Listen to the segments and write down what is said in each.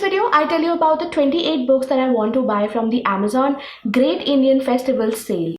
video, I tell you about the 28 books that I want to buy from the Amazon Great Indian Festival sale.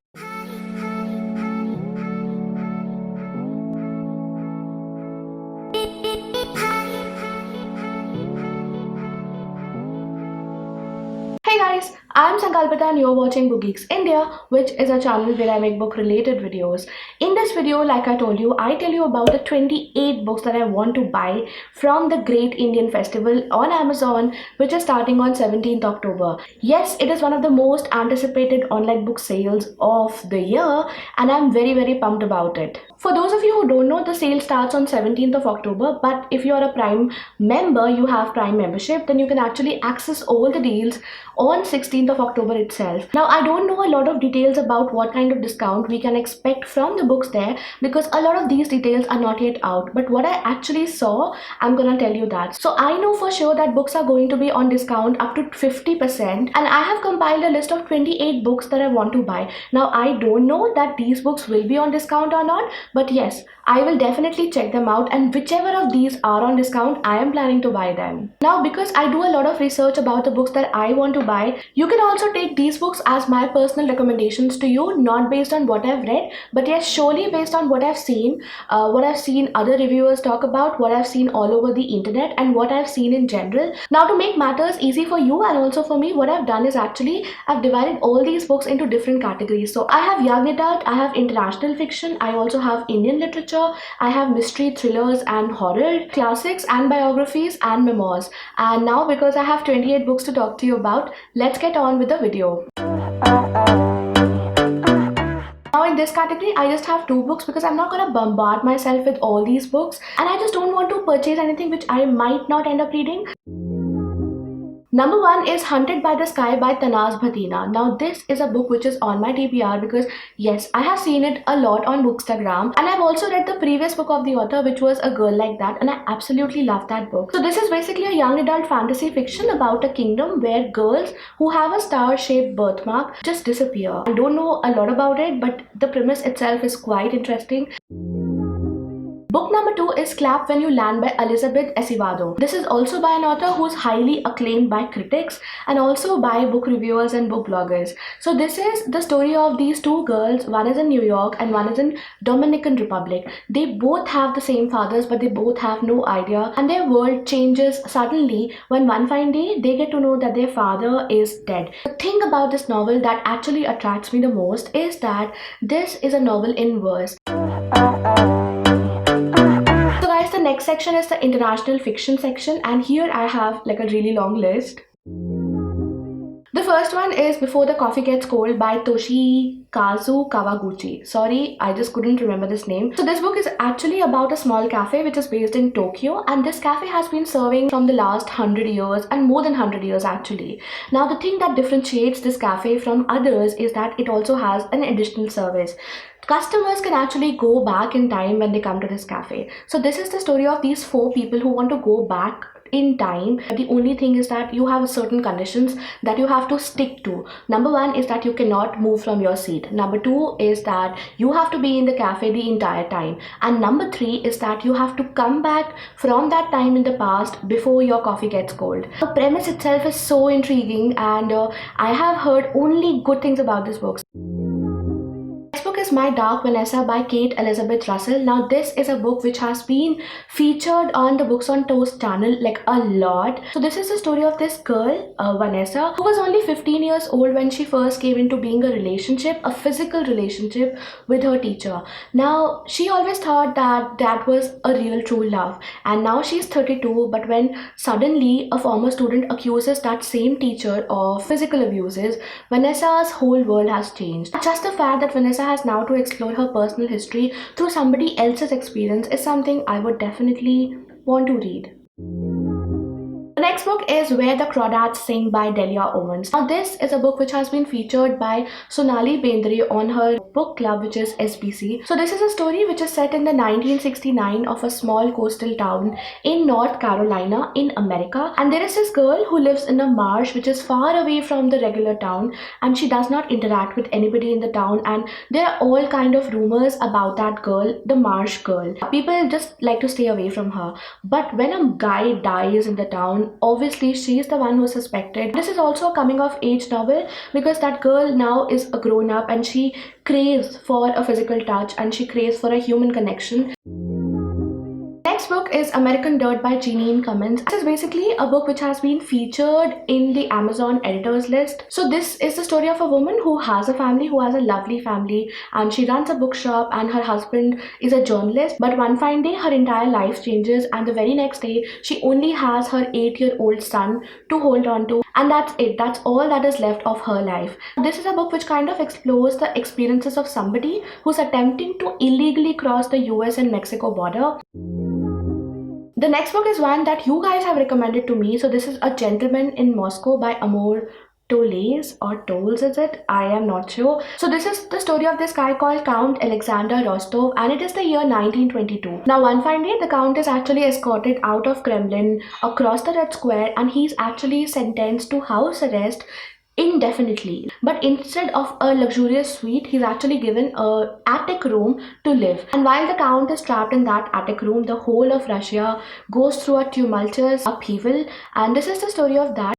Hey guys, I'm Sankalpita and you're watching Book Geeks India, which is a channel where I make book related videos. In this video, like I told you, I tell you about the 28 books that I want to buy from the Great Indian Festival on Amazon, which is starting on 17th October. Yes, it is one of the most anticipated online book sales of the year and I'm very pumped about it. For those of you who don't know, the sale starts on 17th of October, but if you're a Prime member, you have Prime membership, then you can actually access all the deals on 16th of October itself. Now, I don't know a lot of details about what kind of discount we can expect from the books there because a lot of these details are not yet out. But what I actually saw, I'm gonna tell you that. So I know for sure that books are going to be on discount up to 50%, and I have compiled a list of 28 books that I want to buy. Now, I don't know that these books will be on discount or not, but yes, I will definitely check them out, and whichever of these are on discount, I am planning to buy them. Now, because I do a lot of research about the books that I want to buy, you can also take these books as my personal recommendations to you, not based on what I've read, but yes, surely based on what I've seen other reviewers talk about, what I've seen all over the internet, and what I've seen in general. Now, to make matters easy for you and also for me, what I've done is actually I've divided all these books into different categories. So I have young adult, I have international fiction, I also have Indian literature, I have mystery, thrillers and horror, classics and biographies and memoirs. And now, because I have 28 books to talk to you about, let's get on with the video. Now in this category, I just have 2 books because I'm not gonna bombard myself with all these books, and I just don't want to purchase anything which I might not end up reading. Number 1 is Hunted by the Sky by Tanaz Bhatina. Now this is a book which is on my TBR because yes, I have seen it a lot on Bookstagram, and I've also read the previous book of the author, which was A Girl Like That, and I absolutely love that book. So this is basically a young adult fantasy fiction about a kingdom where girls who have a star-shaped birthmark just disappear. I don't know a lot about it, but the premise itself is quite interesting. Book number 2 is Clap When You Land by Elizabeth Acevedo. This is also by an author who is highly acclaimed by critics and also by book reviewers and book bloggers. So this is the story of these 2 girls. One is in New York and one is in Dominican Republic. They both have the same fathers, but they both have no idea, and their world changes suddenly when one fine day they get to know that their father is dead. The thing about this novel that actually attracts me the most is that this is a novel in verse. So guys, the next section is the international fiction section, and here I have like a really long list. The first one is Before the Coffee Gets Cold by Toshikazu Kawaguchi. Sorry, I just couldn't remember this name. So this book is actually about a small cafe which is based in Tokyo, and this cafe has been serving from the last 100 years and more than 100 years actually. Now the thing that differentiates this cafe from others is that it also has an additional service. Customers can actually go back in time when they come to this cafe. So this is the story of these 4 people who want to go back in time. The only thing is that you have certain conditions that you have to stick to. Number 1 is that you cannot move from your seat. Number 2 is that you have to be in the cafe the entire time. And number 3 is that you have to come back from that time in the past before your coffee gets cold. The premise itself is so intriguing, and I have heard only good things about this book. Book is My Dark Vanessa by Kate Elizabeth Russell. Now this is a book which has been featured on the Books on Toast channel like a lot. So this is the story of this girl, Vanessa, who was only 15 years old when she first came into being a physical relationship with her teacher. Now she always thought that that was a real true love, and now she's 32, but when suddenly a former student accuses that same teacher of physical abuses, Vanessa's whole world has changed. Just the fact that Vanessa has now to explore her personal history through somebody else's experience is something I would definitely want to read. The next book is Where the Crawdads Sing by Delia Owens. Now this is a book which has been featured by Sonali Bendre on her book club, which is SBC. So this is a story which is set in the 1969 of a small coastal town in North Carolina in America, and there is this girl who lives in a marsh which is far away from the regular town, and she does not interact with anybody in the town, and there are all kind of rumors about that girl, the marsh girl. People just like to stay away from her, but when a guy dies in the town, obviously she is the one who's suspected. This is also a coming of age novel because that girl now is a grown up and she craves for a physical touch and she craves for a human connection. Next book is American Dirt by Jeanine Cummins. This is basically a book which has been featured in the Amazon editors list. So this is the story of a woman who has a family, who has a lovely family, and she runs a bookshop and her husband is a journalist. But one fine day her entire life changes and the very next day she only has her 8-year-old son to hold on to, and that's it. That's all that is left of her life. This is a book which kind of explores the experiences of somebody who's attempting to illegally cross the US and Mexico border. The next book is one that you guys have recommended to me. So this is A Gentleman in Moscow by Amor Tolles or Tolles, is it? I am not sure. So this is the story of this guy called Count Alexander Rostov, and it is the year 1922. Now one fine day the Count is actually escorted out of Kremlin across the Red Square and he's actually sentenced to house arrest indefinitely. But instead of a luxurious suite, he's actually given a attic room to live. And while the Count is trapped in that attic room, the whole of Russia goes through a tumultuous upheaval, and this is the story of that.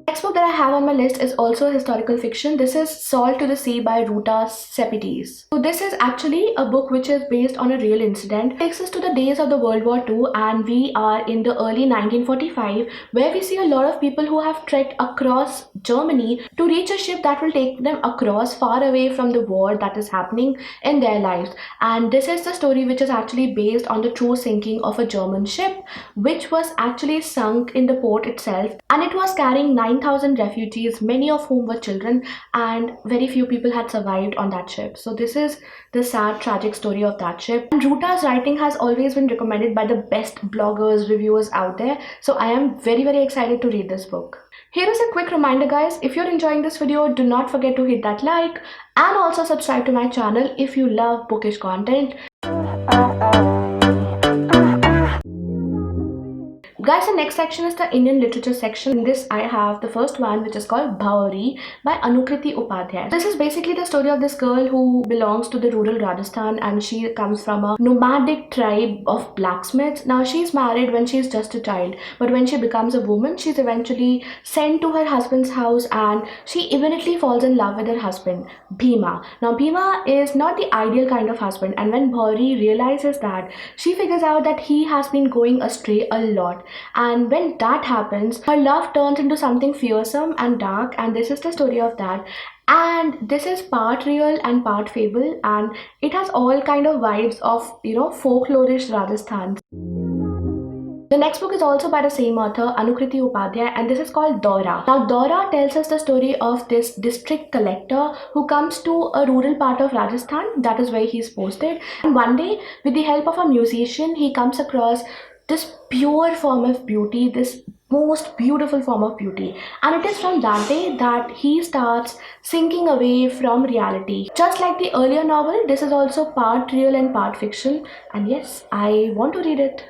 Next book that I have on my list is also historical fiction. This is Salt to the Sea by Ruta Sepetys. So this is actually a book which is based on a real incident. It takes us to the days of the World War II and we are in the early 1945 where we see a lot of people who have trekked across Germany to reach a ship that will take them across far away from the war that is happening in their lives. And this is the story which is actually based on the true sinking of a German ship which was actually sunk in the port itself, and it was carrying 9,000 refugees, many of whom were children, and very few people had survived on that ship. So this is the sad, tragic story of that ship. And Ruta's writing has always been recommended by the best bloggers, reviewers out there. So I am very, very excited to read this book. Here is a quick reminder guys, if you're enjoying this video, do not forget to hit that like and also subscribe to my channel if you love bookish content. Guys, the next section is the Indian literature section. In this I have the first one which is called Bhauri by Anukriti Upadhyay. This is basically the story of this girl who belongs to the rural Rajasthan and she comes from a nomadic tribe of blacksmiths. Now she's married when she's just a child, but when she becomes a woman she's eventually sent to her husband's house and she immediately falls in love with her husband, Bhima. Now Bhima is not the ideal kind of husband, and when Bhauri realizes that, she figures out that he has been going astray a lot. And when that happens, her love turns into something fearsome and dark, and this is the story of that. And this is part real and part fable, and it has all kind of vibes of, folklorish Rajasthan. The next book is also by the same author, Anukriti Upadhyay, and this is called Dora. Now Dora tells us the story of this district collector who comes to a rural part of Rajasthan, that is where he's posted, and one day with the help of a musician he comes across this pure form of beauty, this most beautiful form of beauty, and it is from that day that he starts sinking away from reality. Just like the earlier novel, this is also part real and part fiction, and yes, I want to read it.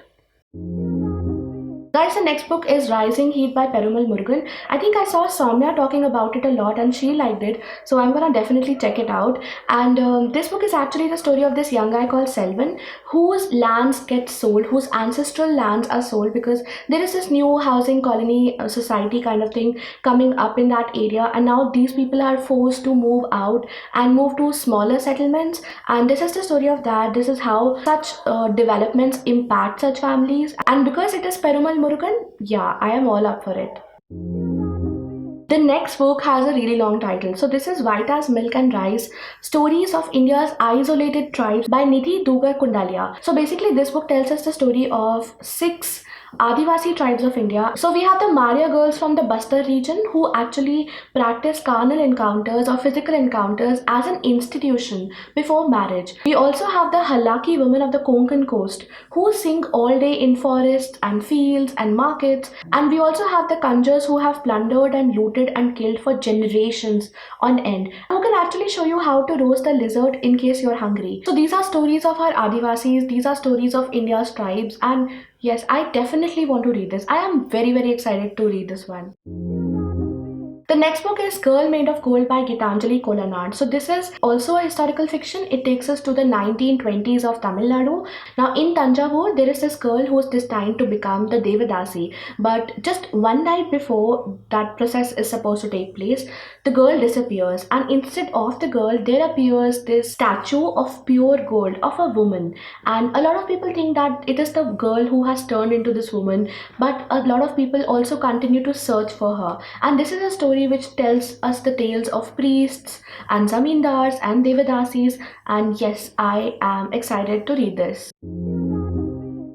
Guys, the next book is Rising Heat by Perumal Murugan. I think I saw Soumya talking about it a lot and she liked it, so I'm gonna definitely check it out. And this book is actually the story of this young guy called Selvan whose lands get sold, whose ancestral lands are sold because there is this new housing colony society kind of thing coming up in that area, and now these people are forced to move out and move to smaller settlements, and this is the story of that. This is how such developments impact such families, and because it is Perumal Murugan, yeah, I am all up for it. The next book has a really long title. So this is White as Milk and Rice, Stories of India's Isolated Tribes by Nidhi Dugar Kundalia. So basically this book tells us the story of 6 Adivasi tribes of India. So we have the Maria girls from the Bastar region who actually practice carnal encounters or physical encounters as an institution before marriage. We also have the Halaki women of the Konkan coast who sing all day in forests and fields and markets. And we also have the Kanjars who have plundered and looted and killed for generations on end, who can actually show you how to roast a lizard in case you're hungry. So these are stories of our Adivasis, these are stories of India's tribes, and yes, I definitely want to read this. I am very, very excited to read this one. The next book is Girl Made of Gold by Gitanjali Kolanad. So this is also a historical fiction. It takes us to the 1920s of Tamil Nadu. Now in Tanjavur, there is this girl who is destined to become the Devadasi. But just one night before that process is supposed to take place, the girl disappears. And instead of the girl, there appears this statue of pure gold of a woman. And a lot of people think that it is the girl who has turned into this woman. But a lot of people also continue to search for her. And this is a story which tells us the tales of priests and zamindars and devadasis, and yes, I am excited to read this.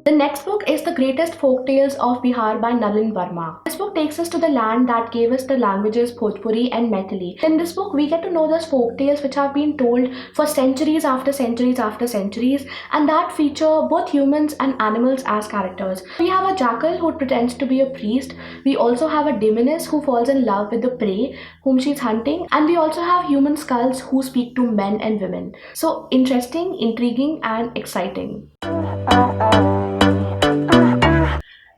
The next book is The Greatest Folk Tales of Bihar by Nalin Verma. This book takes us to the land that gave us the languages Bhojpuri and Maithili. In this book, we get to know those folk tales which have been told for centuries after centuries after centuries, and that feature both humans and animals as characters. We have a jackal who pretends to be a priest. We also have a demoness who falls in love with the prey whom she's hunting, and we also have human skulls who speak to men and women. So interesting, intriguing, and exciting.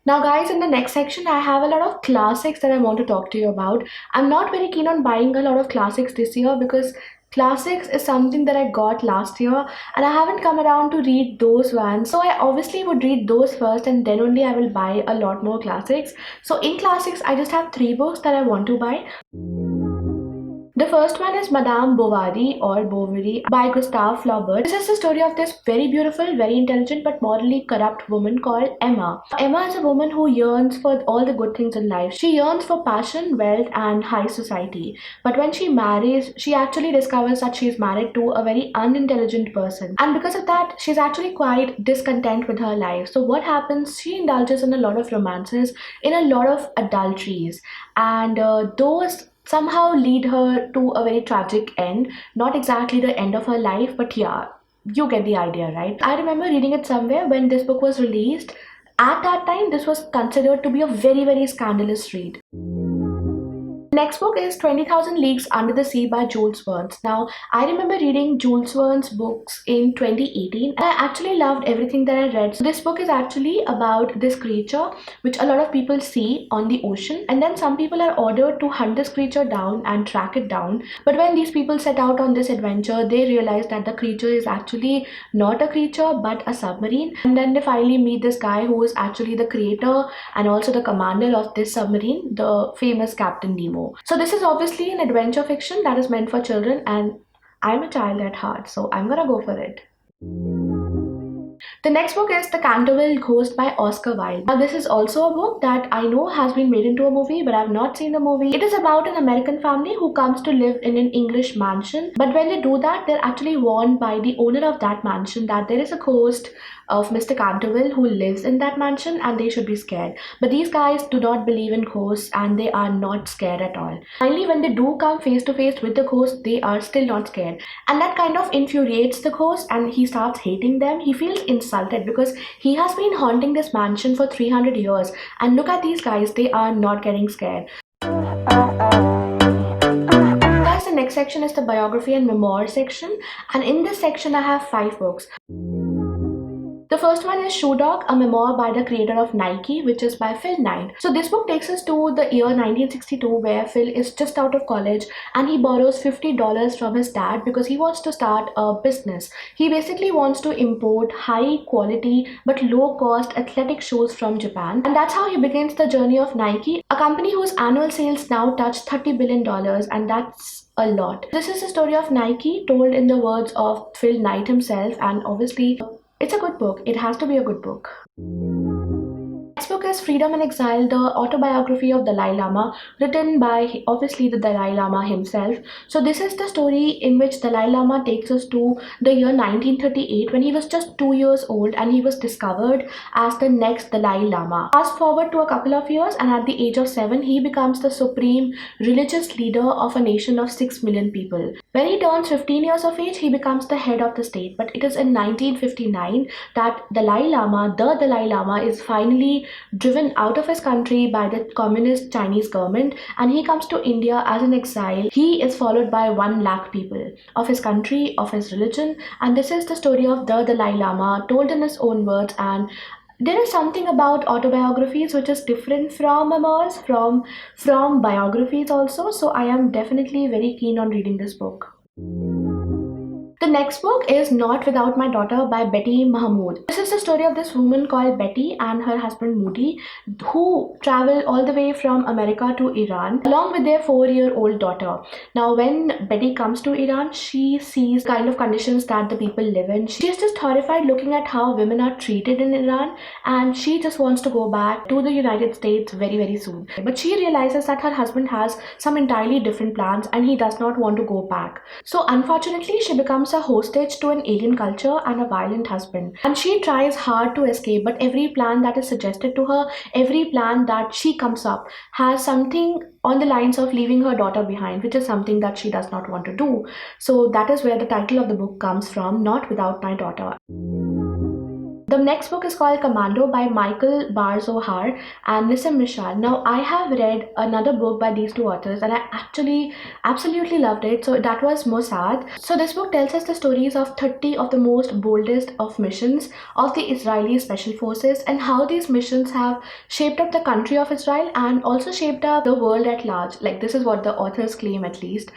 Now guys, in the next section, I have a lot of classics that I want to talk to you about. I'm not very keen on buying a lot of classics this year because classics is something that I got last year and I haven't come around to read those ones. So I obviously would read those first and then only I will buy a lot more classics. So in classics, I just have 3 books that I want to buy. The first one is Madame Bovary or Bovary by Gustave Flaubert. This is the story of this very beautiful, very intelligent but morally corrupt woman called Emma. Emma is a woman who yearns for all the good things in life. She yearns for passion, wealth and high society. But when she marries, she actually discovers that she is married to a very unintelligent person. And because of that, she's actually quite discontent with her life. So what happens? She indulges in a lot of romances, in a lot of adulteries. And those somehow lead her to a very tragic end. Not exactly the end of her life, but yeah, you get the idea, right? I remember reading it somewhere when this book was released. At that time, this was considered to be a very, very scandalous read. Next book is 20,000 Leagues Under the Sea by Jules Verne. Now, I remember reading Jules Verne's books in 2018 and I actually loved everything that I read. So this book is actually about this creature which a lot of people see on the ocean, and then some people are ordered to hunt this creature down and track it down. But when these people set out on this adventure, they realize that the creature is actually not a creature but a submarine. And then they finally meet this guy who is actually the creator and also the commander of this submarine, the famous Captain Nemo. So this is obviously an adventure fiction that is meant for children, and I'm a child at heart, so I'm gonna go for it. The next book is The Canterville Ghost by Oscar Wilde. Now this is also a book that I know has been made into a movie, but I've not seen the movie. It is about an American family who comes to live in an English mansion, but when they do that, they're actually warned by the owner of that mansion that there is a ghost of Mr. Canterville who lives in that mansion and they should be scared. But these guys do not believe in ghosts and they are not scared at all. Finally, when they do come face to face with the ghost, they are still not scared. And that kind of infuriates the ghost and he starts hating them. He feels insulted because he has been haunting this mansion for 300 years. And look at these guys, they are not getting scared. Guys, the next section is the biography and memoir section. And in this section, I have 5 books. The first one is Shoe Dog, a memoir by the creator of Nike, which is by Phil Knight. So this book takes us to the year 1962 where Phil is just out of college and he borrows $50 from his dad because he wants to start a business. He basically wants to import high quality but low cost athletic shoes from Japan. And that's how he begins the journey of Nike, a company whose annual sales now touch $30 billion, and that's a lot. This is the story of Nike told in the words of Phil Knight himself, and obviously it's a good book. It has to be a good book. Next book is Freedom in Exile, the autobiography of Dalai Lama, written by obviously the Dalai Lama himself. So this is the story in which Dalai Lama takes us to the year 1938 when he was just 2 years old and he was discovered as the next Dalai Lama. Fast forward to a couple of years and at the age of 7 he becomes the supreme religious leader of a nation of 6 million people. When he turns 15 years of age, he becomes the head of the state. But it is in 1959 that the Dalai Lama is finally driven out of his country by the communist Chinese government and he comes to India as an exile. He is followed by 1 lakh people of his country, of his religion, and this is the story of the Dalai Lama told in his own words, and There is something about autobiographies which is different from memoirs, from biographies also. So I am definitely very keen on reading this book. The next book is Not Without My Daughter by Betty Mahmood. This is the story of this woman called Betty and her husband Moody, who travel all the way from America to Iran along with their 4-year-old daughter. Now, when Betty comes to Iran, she sees kind of conditions that the people live in. She is just horrified looking at how women are treated in Iran, and she just wants to go back to the United States very, very soon. But she realizes that her husband has some entirely different plans and he does not want to go back. So, unfortunately, she becomes a hostage to an alien culture and a violent husband. And she tries hard to escape, but every plan that is suggested to her, every plan that she comes up, has something on the lines of leaving her daughter behind, which is something that she does not want to do. So that is where the title of the book comes from, Not Without My Daughter. The next book is called Commando by Michael Bar-Zohar and Nissim Nishad. Now, I have read another book by these two authors and I actually absolutely loved it. So that was Mossad. So this book tells us the stories of 30 of the most boldest of missions of the Israeli Special Forces and how these missions have shaped up the country of Israel and also shaped up the world at large. Like, this is what the authors claim at least.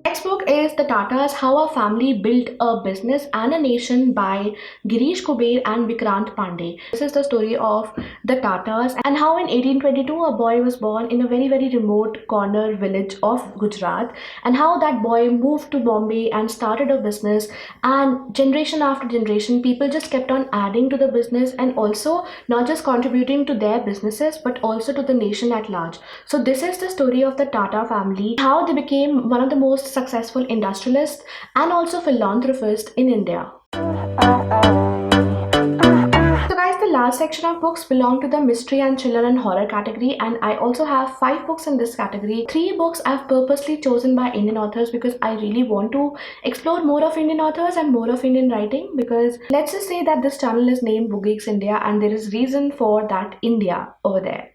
Next book is The Tatars, How a Family Built a Business and a Nation by Girish Kuber and Vikrant Pandey. This is the story of the Tatars and how in 1822 a boy was born in a very, very remote corner village of Gujarat, and how that boy moved to Bombay and started a business, and generation after generation people just kept on adding to the business and also not just contributing to their businesses but also to the nation at large. So this is the story of the Tata family, how they became one of the most successful industrialists and also philanthropists in India. So guys, the last section of books belong to the mystery and thriller and horror category, and I also have 5 books in this category. 3 books I've purposely chosen by Indian authors because I really want to explore more of Indian authors and more of Indian writing, because let's just say that this channel is named Book Geeks India and there is reason for that India over there.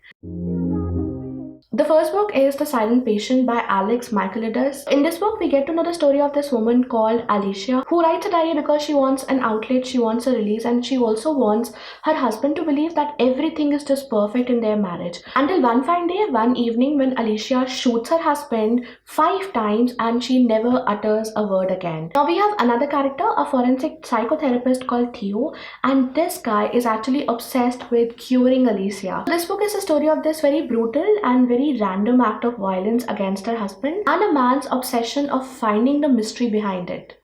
The first book is The Silent Patient by Alex Michaelides. In this book, we get to know the story of this woman called Alicia, who writes a diary because she wants an outlet, she wants a release, and she also wants her husband to believe that everything is just perfect in their marriage. Until one fine day, one evening, when Alicia shoots her husband 5 times and she never utters a word again. Now we have another character, a forensic psychotherapist called Theo, and this guy is actually obsessed with curing Alicia. This book is a story of this very brutal and very random act of violence against her husband and a man's obsession of finding the mystery behind it.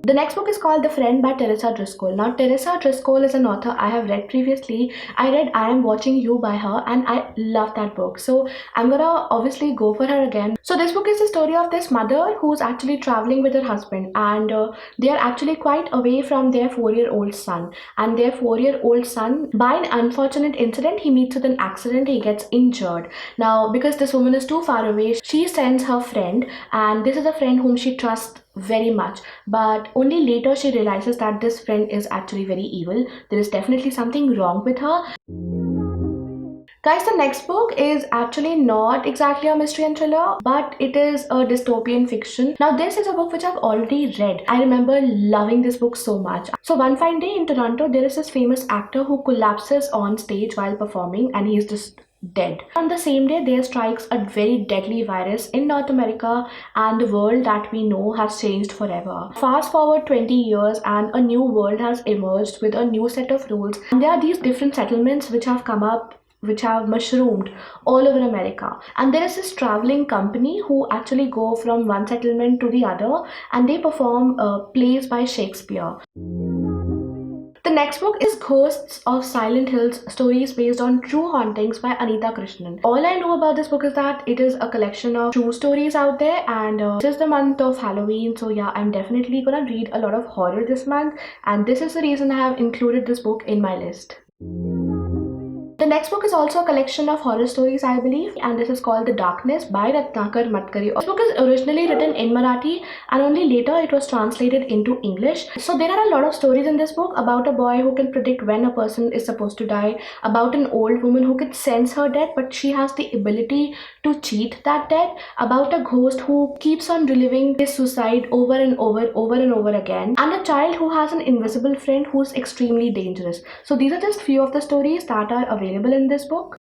The next book is called The Friend by Teresa Driscoll. Now, Teresa Driscoll is an author I have read previously. I read I Am Watching You by her and I love that book. So I'm gonna obviously go for her again. So this book is the story of this mother who's actually traveling with her husband, and they are actually quite away from their 4-year-old son. And their 4-year-old son, by an unfortunate incident, he meets with an accident, he gets injured. Now, because this woman is too far away, she sends her friend, and this is a friend whom she trusts very much, but only later she realizes that this friend is actually very evil. There is definitely something wrong with her. Guys, the next book is actually not exactly a mystery and thriller, but it is a dystopian fiction. Now, this is a book which I've already read. I remember loving this book so much. So one fine day in Toronto, there is this famous actor who collapses on stage while performing and he's just dead. On the same day, there strikes a very deadly virus in North America, and the world that we know has changed forever. Fast forward 20 years and a new world has emerged with a new set of rules, and there are these different settlements which have come up, which have mushroomed all over America. And there is this traveling company who actually go from one settlement to the other and they perform plays by Shakespeare. The next book is Ghosts of Silent Hills, Stories Based on True Hauntings by Anita Krishnan. All I know about this book is that it is a collection of true stories out there, and this is the month of Halloween, so yeah, I'm definitely gonna read a lot of horror this month, and this is the reason I have included this book in my list. The next book is also a collection of horror stories, I believe, and this is called The Darkness by Ratnakar Matkari. This book is originally written in Marathi and only later it was translated into English. So there are a lot of stories in this book about a boy who can predict when a person is supposed to die, about an old woman who can sense her death but she has the ability to cheat that death, about a ghost who keeps on reliving his suicide over and over again, and a child who has an invisible friend who's extremely dangerous. So these are just few of the stories that are available in this book.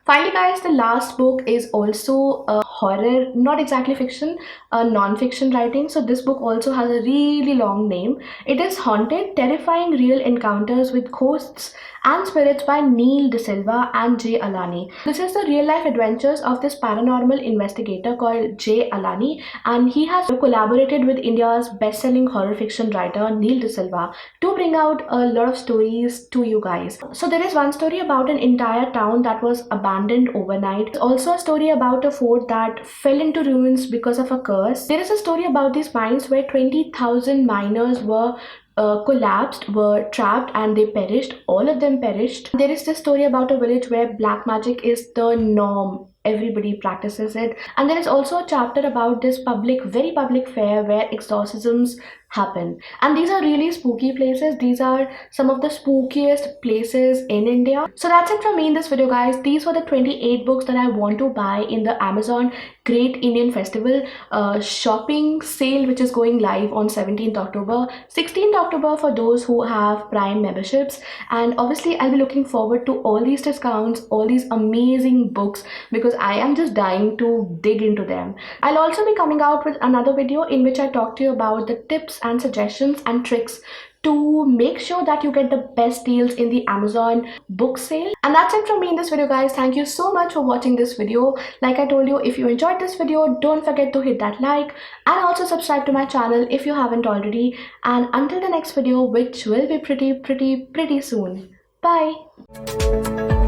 Finally, guys, the last book is also a horror, not exactly fiction, a non-fiction writing. So this book also has a really long name. It is Haunted, Terrifying Real Encounters with Ghosts and Spirits by Neil De Silva and Jay Alani. This is the real-life adventures of this paranormal investigator called Jay Alani, and he has collaborated with India's best-selling horror fiction writer Neil De Silva to bring out a lot of stories to you guys. So there is one story about an entire town that was abandoned overnight. Also a story about a fort that fell into ruins because of a curse. There is a story about these mines where 20,000 miners were collapsed, were trapped, and they perished. All of them perished. There is this story about a village where black magic is the norm. Everybody practices it. And there is also a chapter about this very public fair where exorcisms happen. And these are really spooky places. These are some of the spookiest places in India. So that's it from me in this video, guys. These were the 28 books that I want to buy in the Amazon Great Indian Festival shopping sale, which is going live on 17th October, 16th October for those who have Prime memberships. And obviously I'll be looking forward to all these discounts, all these amazing books, because I am just dying to dig into them. I'll also be coming out with another video in which I talk to you about the tips and suggestions and tricks to make sure that you get the best deals in the Amazon book sale. And that's it from me in this video, guys. Thank you so much for watching this video. Like I told you, if you enjoyed this video, don't forget to hit that like and also subscribe to my channel if you haven't already. And until the next video, which will be pretty soon. Bye.